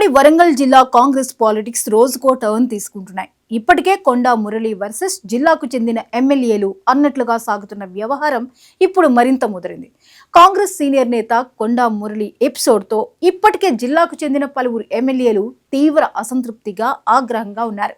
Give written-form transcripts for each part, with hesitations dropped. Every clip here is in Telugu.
ఉమ్మడి వరంగల్ జిల్లా కాంగ్రెస్ పాలిటిక్స్ రోజుకో టర్న్ తీసుకుంటున్నాయి. ఇప్పటికే కొండా మురళి వర్సెస్ జిల్లాకు చెందిన ఎమ్మెల్యేలు అన్నట్లుగా సాగుతున్న వ్యవహారం ఇప్పుడు మరింత ముదిరింది. కాంగ్రెస్ సీనియర్ నేత కొండా మురళి ఎపిసోడ్తో ఇప్పటికే జిల్లాకు చెందిన పలువురు ఎమ్మెల్యేలు తీవ్ర అసంతృప్తిగా ఆగ్రహంగా ఉన్నారు.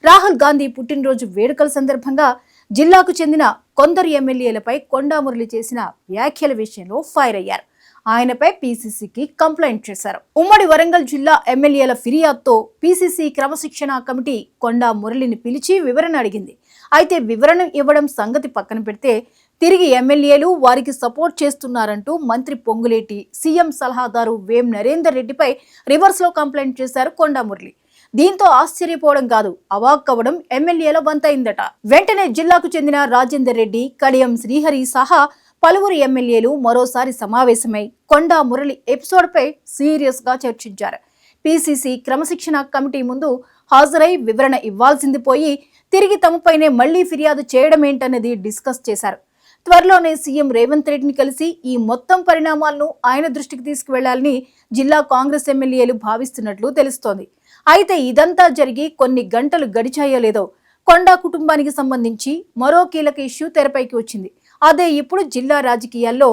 రాహుల్ గాంధీ పుట్టినరోజు వేడుకల సందర్భంగా జిల్లాకు చెందిన కొందరు ఎమ్మెల్యేలపై కొండా మురళి చేసిన వ్యాఖ్యల విషయంలో ఫైర్ అయ్యారు. ఆయనపై పీసీసీకి కంప్లైంట్ చేశారు. ఉమ్మడి వరంగల్ జిల్లా ఎమ్మెల్యేల ఫిర్యాదుతో పీసీసీ క్రమశిక్షణ కమిటీ కొండా మురళిని పిలిచి వివరణ అడిగింది. అయితే వివరణ ఇవ్వడం సంగతి పక్కన పెడితే తిరిగి ఎమ్మెల్యేలు వారికి సపోర్ట్ చేస్తున్నారంటూ మంత్రి పొంగులేటి, సీఎం సలహాదారు వేం నరేందర్ రెడ్డిపై రివర్స్ లో కంప్లైంట్ చేశారు కొండా మురళి. దీంతో ఆశ్చర్యపోవడం కాదు, అవాక్కవడం ఎమ్మెల్యేల వంతైందట. వెంటనే జిల్లాకు చెందిన రాజేందర్ రెడ్డి, కడియం శ్రీహరి సహా పలువురు ఎమ్మెల్యేలు మరోసారి సమావేశమై కొండా మురళి ఎపిసోడ్పై సీరియస్ గా చర్చించారు. పీసీసీ క్రమశిక్షణ కమిటీ ముందు హాజరై వివరణ ఇవ్వాల్సింది పోయి తిరిగి తమపైనే మళ్లీ ఫిర్యాదు చేయడమేంటన్నది డిస్కస్ చేశారు. త్వరలోనే సీఎం రేవంత్ రెడ్డిని కలిసి ఈ మొత్తం పరిణామాలను ఆయన దృష్టికి తీసుకువెళ్లాలని జిల్లా కాంగ్రెస్ ఎమ్మెల్యేలు భావిస్తున్నట్లు తెలుస్తోంది. అయితే ఇదంతా జరిగి కొన్ని గంటలు గడిచాయో లేదో కొండా కుటుంబానికి సంబంధించి మరో కీలక ఇష్యూ తెరపైకి వచ్చింది. అదే ఇప్పుడు జిల్లా రాజకీయాల్లో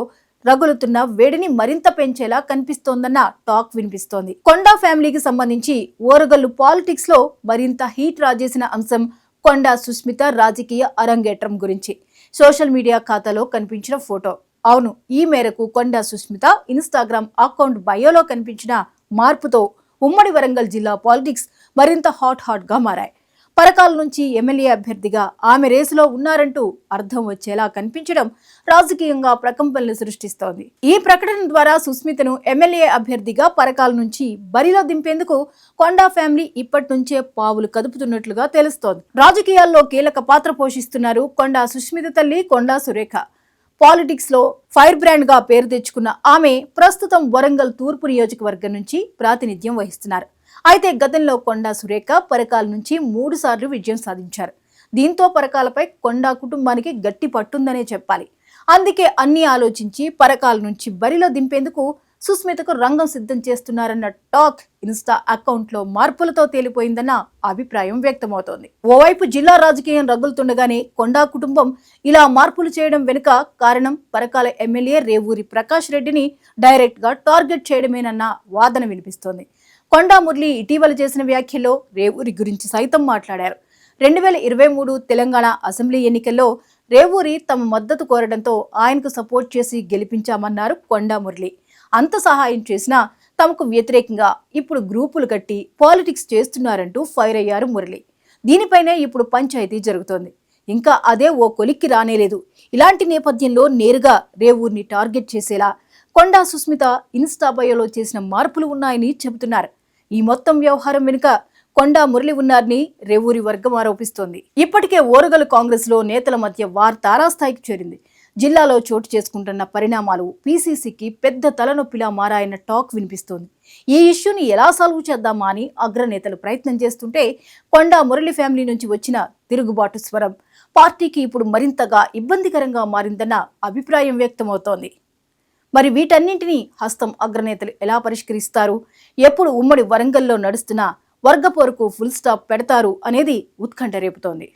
రగులుతున్న వేడిని మరింత పెంచేలా కనిపిస్తోందన్న టాక్ వినిపిస్తోంది. కొండా ఫ్యామిలీకి సంబంధించి ఓరగల్లు పాలిటిక్స్ లో మరింత హీట్ రాజేసిన అంశం కొండా సుస్మిత రాజకీయ అరంగేట్రం గురించి. సోషల్ మీడియా ఖాతాలో కనిపించిన ఫోటో. అవును, ఈ మేరకు కొండా సుస్మిత ఇన్స్టాగ్రామ్ అకౌంట్ బయోలో కనిపించిన మార్పుతో ఉమ్మడి వరంగల్ జిల్లా పాలిటిక్స్ మరింత హాట్ గా మారాయి. పరకాల నుంచి ఎమ్మెల్యే అభ్యర్థిగా ఆమె రేసులో ఉన్నారంటూ అర్థం వచ్చేలా కనిపించడం రాజకీయంగా ప్రకంపనలు సృష్టిస్తోంది. ఈ ప్రకటన ద్వారా సుస్మితను ఎమ్మెల్యే అభ్యర్థిగా పరకాల నుంచి బరిలో దింపేందుకు కొండా ఫ్యామిలీ ఇప్పటి నుంచే పావులు కదుపుతున్నట్లుగా తెలుస్తోంది. రాజకీయాల్లో కీలక పాత్ర పోషిస్తున్నారు కొండా సుస్మిత తల్లి కొండా సురేఖ. పాలిటిక్స్ లో ఫైర్ బ్రాండ్ గా పేరు తెచ్చుకున్న ఆమె ప్రస్తుతం వరంగల్ తూర్పు నియోజకవర్గం నుంచి ప్రాతినిధ్యం వహిస్తున్నారు. అయితే గతంలో కొండా సురేఖ పరకాల నుంచి 3 సార్లు విజయం సాధించారు. దీంతో పరకాలపై కొండా కుటుంబానికి గట్టి పట్టుందనే చెప్పాలి. అందుకే అన్ని ఆలోచించి పరకాల నుంచి బరిలో దింపేందుకు సుస్మితకు రంగం సిద్ధం చేస్తున్నారన్న టాక్ ఇన్స్టా అకౌంట్ లో మార్పులతో తేలిపోయిందన్న అభిప్రాయం వ్యక్తమవుతోంది. ఓవైపు జిల్లా రాజకీయం రగులుతుండగానే కొండా కుటుంబం ఇలా మార్పులు చేయడం వెనుక కారణం పరకాల ఎమ్మెల్యే రేవూరి ప్రకాష్ రెడ్డిని డైరెక్ట్ గా టార్గెట్ చేయడమేనన్న వాదన వినిపిస్తోంది. కొండా మురళి ఇటీవల చేసిన వ్యాఖ్యల్లో రేవూరి గురించి సైతం మాట్లాడారు. 2023 తెలంగాణ అసెంబ్లీ ఎన్నికల్లో రేవూరి తమ మద్దతు కోరడంతో ఆయనకు సపోర్ట్ చేసి గెలిపించామన్నారు కొండా మురళి. అంత సహాయం చేసినా తమకు వ్యతిరేకంగా ఇప్పుడు గ్రూపులు కట్టి పాలిటిక్స్ చేస్తున్నారంటూ ఫైర్ అయ్యారు మురళి. దీనిపైనే ఇప్పుడు పంచాయతీ జరుగుతోంది. ఇంకా అదే ఓ కొలిక్కి రానేలేదు. ఇలాంటి నేపథ్యంలో నేరుగా రేవూరిని టార్గెట్ చేసేలా కొండా సుస్మిత ఇన్స్టా బయోలో చేసిన మార్పులు ఉన్నాయని చెబుతున్నారు. ఈ మొత్తం వ్యవహారం వెనుక కొండా మురళి ఉన్నారని రేవూరి వర్గం ఆరోపిస్తోంది. ఇప్పటికే ఓరగలు కాంగ్రెస్ లో నేతల మధ్య వార్ తారాస్థాయికి చేరింది. జిల్లాలో చోటు చేసుకుంటున్న పరిణామాలు పీసీసీకి పెద్ద తలనొప్పిలా మారాయన్న టాక్ వినిపిస్తోంది. ఈ ఇష్యూని ఎలా సాల్వ్ చేద్దామా అని అగ్రనేతలు ప్రయత్నం చేస్తుంటే కొండా మురళి ఫ్యామిలీ నుంచి వచ్చిన తిరుగుబాటు స్వరం పార్టీకి ఇప్పుడు మరింతగా ఇబ్బందికరంగా మారిందన్న అభిప్రాయం వ్యక్తమవుతోంది. మరి వీటన్నింటినీ హస్తం అగ్రనేతలు ఎలా పరిష్కరిస్తారు? ఎప్పుడు ఉమ్మడి వరంగల్లో నడుస్తున్న వర్గపోరుకు ఫుల్ స్టాప్ పెడతారు అనేది ఉత్కంఠ రేపుతోంది.